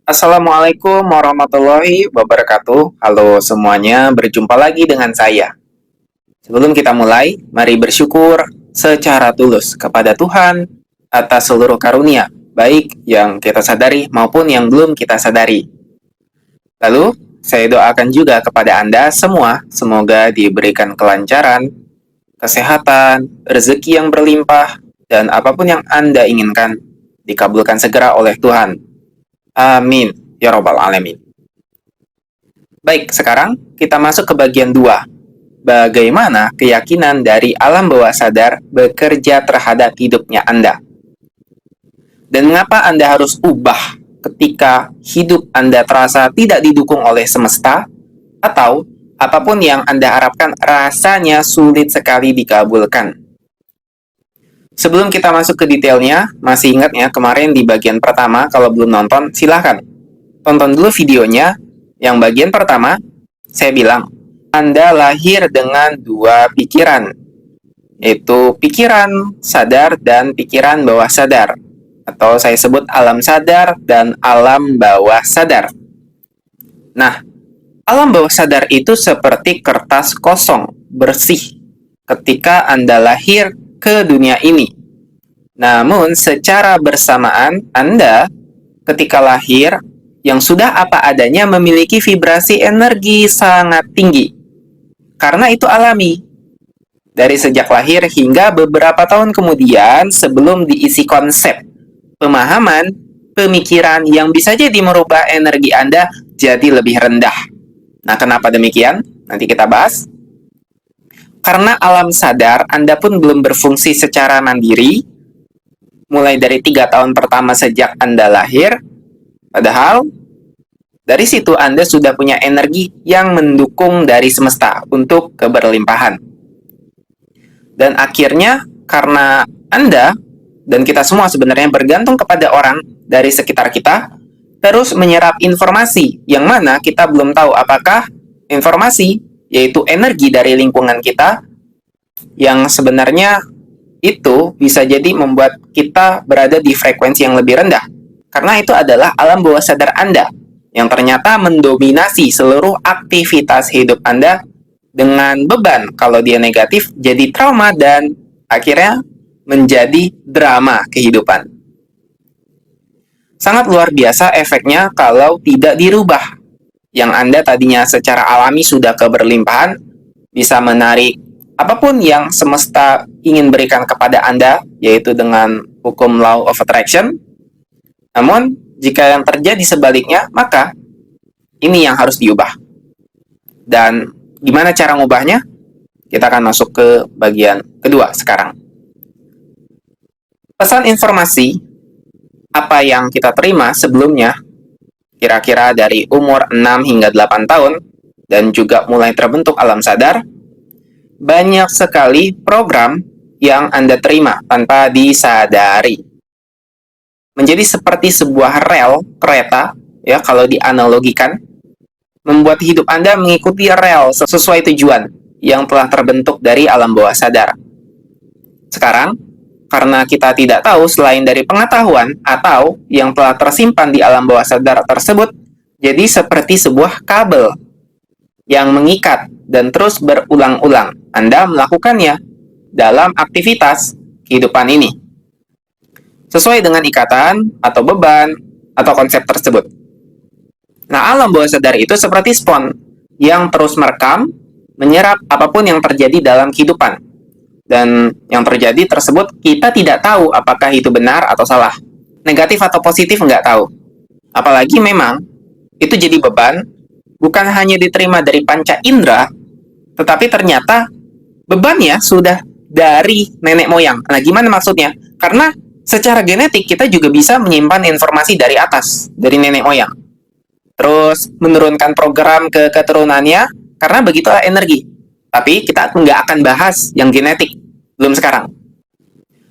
Assalamualaikum warahmatullahi wabarakatuh. Halo semuanya, berjumpa lagi dengan saya. Sebelum kita mulai, mari bersyukur secara tulus kepada Tuhan atas seluruh karunia, baik yang kita sadari maupun yang belum kita sadari. Lalu, saya doakan juga kepada Anda semua, semoga diberikan kelancaran, kesehatan, rezeki yang berlimpah, dan apapun yang Anda inginkan, dikabulkan segera oleh Tuhan. Amin. Ya Rabbal Alamin. Baik, sekarang kita masuk ke bagian 2. Bagaimana keyakinan dari alam bawah sadar bekerja terhadap hidupnya Anda? Dan mengapa Anda harus ubah ketika hidup Anda terasa tidak didukung oleh semesta? Atau apapun yang Anda harapkan rasanya sulit sekali dikabulkan? Sebelum kita masuk ke detailnya, masih ingat ya kemarin di bagian pertama, kalau belum nonton, silahkan tonton dulu videonya. Yang bagian pertama, saya bilang, Anda lahir dengan dua pikiran, yaitu pikiran sadar dan pikiran bawah sadar. Atau saya sebut alam sadar dan alam bawah sadar. Nah, alam bawah sadar itu seperti kertas kosong, bersih, ketika Anda lahir ke dunia ini. Namun, secara bersamaan, Anda ketika lahir yang sudah apa adanya memiliki vibrasi energi sangat tinggi. Karena itu alami. Dari sejak lahir hingga beberapa tahun kemudian sebelum diisi konsep, pemahaman, pemikiran yang bisa jadi merubah energi Anda jadi lebih rendah. Nah, kenapa demikian? Nanti kita bahas. Karena alam sadar Anda pun belum berfungsi secara mandiri, mulai dari 3 tahun pertama sejak Anda lahir, padahal dari situ Anda sudah punya energi yang mendukung dari semesta untuk keberlimpahan. Dan akhirnya karena Anda dan kita semua sebenarnya bergantung kepada orang dari sekitar kita, terus menyerap informasi yang mana kita belum tahu apakah informasi, yaitu energi dari lingkungan kita, yang sebenarnya itu bisa jadi membuat kita berada di frekuensi yang lebih rendah. Karena itu adalah alam bawah sadar Anda yang ternyata mendominasi seluruh aktivitas hidup Anda dengan beban kalau dia negatif jadi trauma dan akhirnya menjadi drama kehidupan. Sangat luar biasa efeknya kalau tidak dirubah. Yang Anda tadinya secara alami sudah keberlimpahan, bisa menarik apapun yang semesta ingin berikan kepada Anda, yaitu dengan hukum law of attraction. Namun, jika yang terjadi sebaliknya, maka ini yang harus diubah. Dan gimana cara ngubahnya? Kita akan masuk ke bagian kedua sekarang. Pesan informasi, apa yang kita terima sebelumnya, kira-kira dari umur 6 hingga 8 tahun, dan juga mulai terbentuk alam sadar, banyak sekali program yang Anda terima tanpa disadari. Menjadi seperti sebuah rel kereta, ya kalau dianalogikan, membuat hidup Anda mengikuti rel sesuai tujuan yang telah terbentuk dari alam bawah sadar. Sekarang, karena kita tidak tahu selain dari pengetahuan atau yang telah tersimpan di alam bawah sadar tersebut, jadi seperti sebuah kabel yang mengikat dan terus berulang-ulang Anda melakukannya dalam aktivitas kehidupan ini, sesuai dengan ikatan atau beban atau konsep tersebut. Nah, alam bawah sadar itu seperti spons yang terus merekam, menyerap apapun yang terjadi dalam kehidupan. Dan yang terjadi tersebut kita tidak tahu apakah itu benar atau salah, negatif atau positif nggak tahu. Apalagi memang itu jadi beban, bukan hanya diterima dari panca indera, tetapi ternyata bebannya sudah dari nenek moyang. Nah, gimana maksudnya? Karena secara genetik kita juga bisa menyimpan informasi dari atas, dari nenek moyang. Terus menurunkan program ke keturunannya, karena begitulah energi. Tapi kita nggak akan bahas yang genetik, belum sekarang.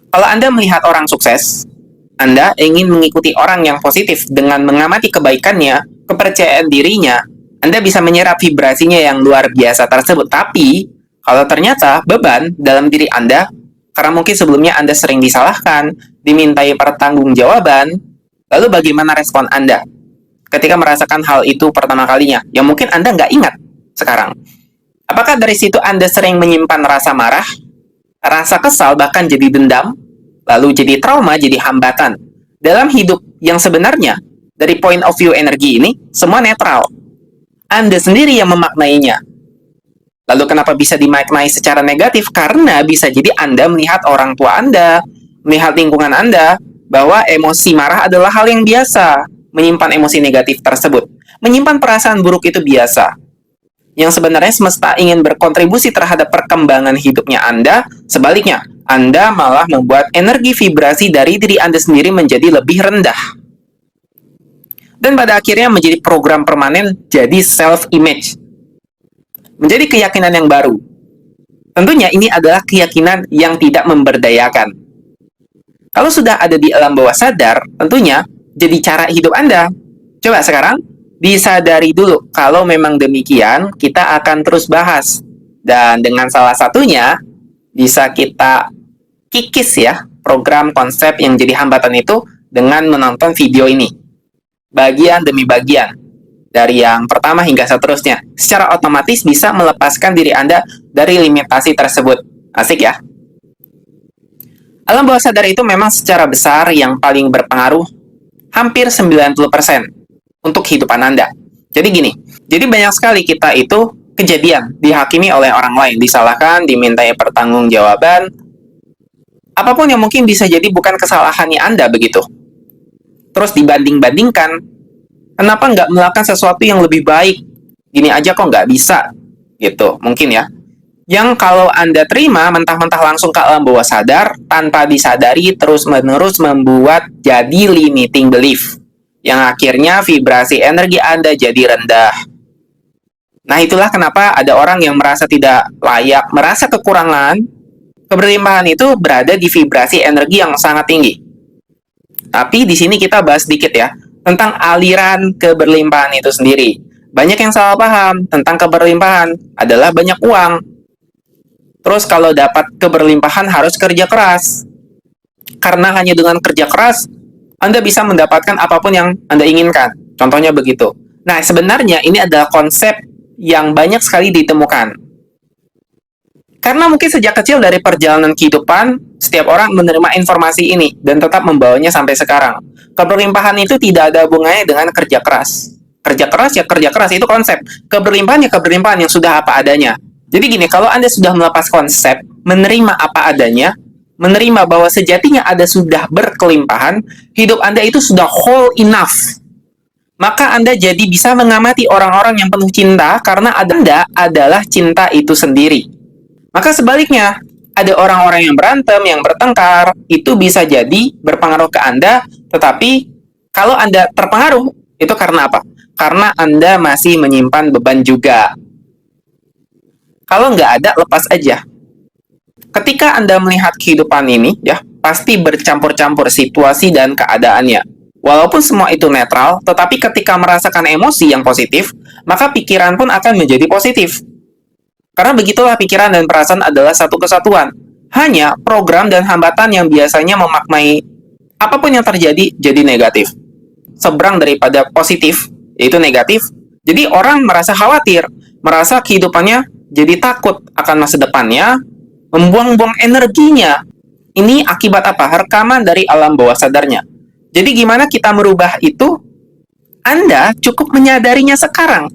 Kalau Anda melihat orang sukses, Anda ingin mengikuti orang yang positif dengan mengamati kebaikannya, kepercayaan dirinya, Anda bisa menyerap vibrasinya yang luar biasa tersebut. Tapi, kalau ternyata beban dalam diri Anda, karena mungkin sebelumnya Anda sering disalahkan, dimintai pertanggungjawaban, lalu bagaimana respon Anda? ketika merasakan hal itu pertama kalinya, yang mungkin Anda nggak ingat sekarang? Apakah dari situ Anda sering menyimpan rasa marah, rasa kesal, bahkan jadi dendam, lalu jadi trauma, jadi hambatan? Dalam hidup yang sebenarnya, dari point of view energi ini, semua netral. Anda sendiri yang memaknainya. Lalu kenapa bisa dimaknai secara negatif? Karena bisa jadi Anda melihat orang tua Anda, melihat lingkungan Anda, bahwa emosi marah adalah hal yang biasa. Menyimpan emosi negatif tersebut. Menyimpan perasaan buruk itu biasa. Yang sebenarnya semesta ingin berkontribusi terhadap perkembangan hidupnya Anda, sebaliknya, Anda malah membuat energi vibrasi dari diri Anda sendiri menjadi lebih rendah. Dan pada akhirnya menjadi program permanen, jadi self-image. Menjadi keyakinan yang baru. Tentunya ini adalah keyakinan yang tidak memberdayakan. Kalau sudah ada di alam bawah sadar, tentunya jadi cara hidup Anda. Coba sekarang, disadari dulu. Kalau memang demikian, kita akan terus bahas. Dan dengan salah satunya, bisa kita kikis ya, program konsep yang jadi hambatan itu dengan menonton video ini. Bagian demi bagian. Dari yang pertama hingga seterusnya. Secara otomatis bisa melepaskan diri Anda dari limitasi tersebut. Asik ya? Alam bawah sadar itu memang secara besar yang paling berpengaruh hampir 90% untuk kehidupan Anda. Jadi gini, jadi banyak sekali kita itu kejadian dihakimi oleh orang lain, disalahkan, dimintai pertanggungjawaban, apapun yang mungkin bisa jadi bukan kesalahannya Anda begitu. Terus dibanding-bandingkan, kenapa nggak melakukan sesuatu yang lebih baik? Gini aja kok nggak bisa, gitu, mungkin ya. Yang kalau Anda terima mentah-mentah langsung ke alam bawah sadar, tanpa disadari terus-menerus membuat jadi limiting belief. Yang akhirnya vibrasi energi Anda jadi rendah. Nah itulah kenapa ada orang yang merasa tidak layak, merasa kekurangan. Keberlimpahan itu berada di vibrasi energi yang sangat tinggi. Tapi di sini kita bahas sedikit ya, tentang aliran keberlimpahan itu sendiri. Banyak yang salah paham tentang keberlimpahan adalah banyak uang. Terus kalau dapat keberlimpahan harus kerja keras. Karena hanya dengan kerja keras, Anda bisa mendapatkan apapun yang Anda inginkan. Contohnya begitu. Nah, sebenarnya ini adalah konsep yang banyak sekali ditemukan. Karena mungkin sejak kecil dari perjalanan kehidupan, setiap orang menerima informasi ini dan tetap membawanya sampai sekarang. Keberlimpahan itu tidak ada hubungannya dengan kerja keras. Kerja keras ya kerja keras, itu konsep. Keberlimpahan ya keberlimpahan yang sudah apa adanya. Jadi gini, kalau Anda sudah melepas konsep, menerima apa adanya, menerima bahwa sejatinya Anda sudah berkelimpahan, hidup Anda itu sudah whole enough. Maka Anda jadi bisa mengamati orang-orang yang penuh cinta karena Anda adalah cinta itu sendiri. Maka sebaliknya, ada orang-orang yang berantem, yang bertengkar, itu bisa jadi berpengaruh ke Anda, tetapi kalau Anda terpengaruh, itu karena apa? Karena Anda masih menyimpan beban juga. Kalau nggak ada, lepas aja. Ketika Anda melihat kehidupan ini, ya, pasti bercampur-campur situasi dan keadaannya. Walaupun semua itu netral, tetapi ketika merasakan emosi yang positif, maka pikiran pun akan menjadi positif. Karena begitulah pikiran dan perasaan adalah satu kesatuan. Hanya program dan hambatan yang biasanya memaknai apapun yang terjadi jadi negatif. Seberang daripada positif, yaitu negatif, jadi orang merasa khawatir, merasa kehidupannya jadi takut akan masa depannya, membuang-buang energinya. Ini akibat apa? Rekaman dari alam bawah sadarnya. Jadi gimana kita merubah itu? Anda cukup menyadarinya sekarang.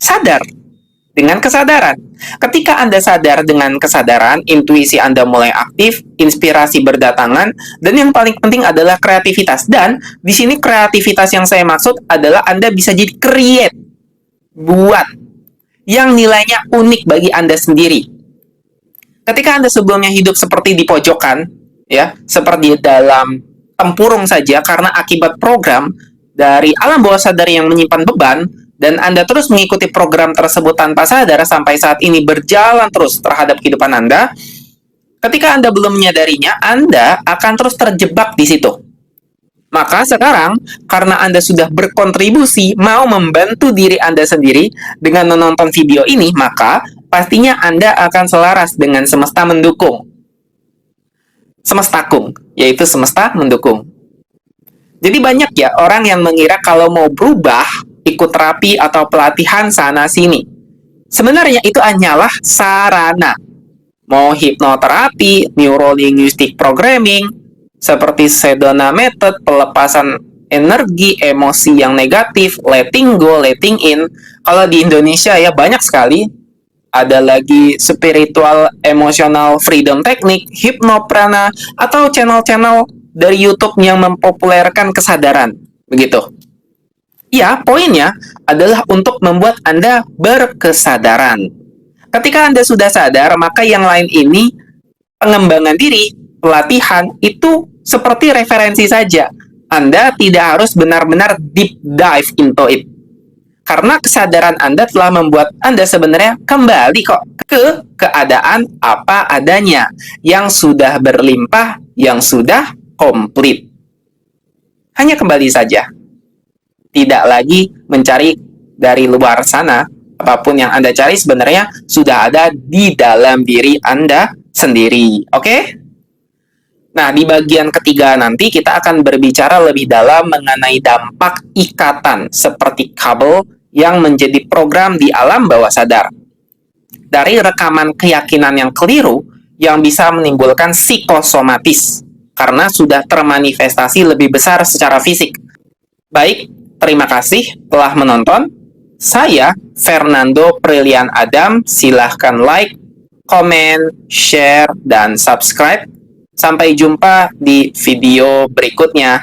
Sadar. Dengan kesadaran. Ketika Anda sadar dengan kesadaran, intuisi Anda mulai aktif, inspirasi berdatangan, dan yang paling penting adalah kreativitas. Dan di sini kreativitas yang saya maksud adalah Anda bisa jadi create. Buat yang nilainya unik bagi Anda sendiri. Ketika Anda sebelumnya hidup seperti di pojokan, ya, seperti dalam tempurung saja karena akibat program dari alam bawah sadar yang menyimpan beban, dan Anda terus mengikuti program tersebut tanpa sadar sampai saat ini berjalan terus terhadap kehidupan Anda, ketika Anda belum menyadarinya, Anda akan terus terjebak di situ. Maka sekarang, karena Anda sudah berkontribusi mau membantu diri Anda sendiri dengan menonton video ini, maka pastinya Anda akan selaras dengan semesta mendukung. Semestakum, yaitu semesta mendukung. Jadi banyak ya orang yang mengira kalau mau berubah, ikut terapi atau pelatihan sana-sini. Sebenarnya itu hanyalah sarana. Mau hipnoterapi, neurolinguistic programming, seperti Sedona Method, pelepasan energi, emosi yang negatif, letting go, letting in. Kalau di Indonesia ya banyak sekali. Ada lagi spiritual emotional freedom technique, hypnoprana, atau channel-channel dari YouTube yang mempopulerkan kesadaran. Begitu. Ya, poinnya adalah untuk membuat Anda berkesadaran. Ketika Anda sudah sadar, maka yang lain ini, pengembangan diri, pelatihan, itu seperti referensi saja. Anda tidak harus benar-benar deep dive into it. Karena kesadaran Anda telah membuat Anda sebenarnya kembali kok ke keadaan apa adanya, yang sudah berlimpah, yang sudah komplit. Hanya kembali saja. Tidak lagi mencari dari luar sana. Apapun yang Anda cari sebenarnya sudah ada di dalam diri Anda sendiri. Oke? Nah, di bagian ketiga nanti kita akan berbicara lebih dalam mengenai dampak ikatan seperti kabel yang menjadi program di alam bawah sadar. Dari rekaman keyakinan yang keliru yang bisa menimbulkan psikosomatis karena sudah termanifestasi lebih besar secara fisik. Baik, terima kasih telah menonton. Saya Fernando Prilian Adam. Silahkan like, komen, share, dan subscribe. Sampai jumpa di video berikutnya.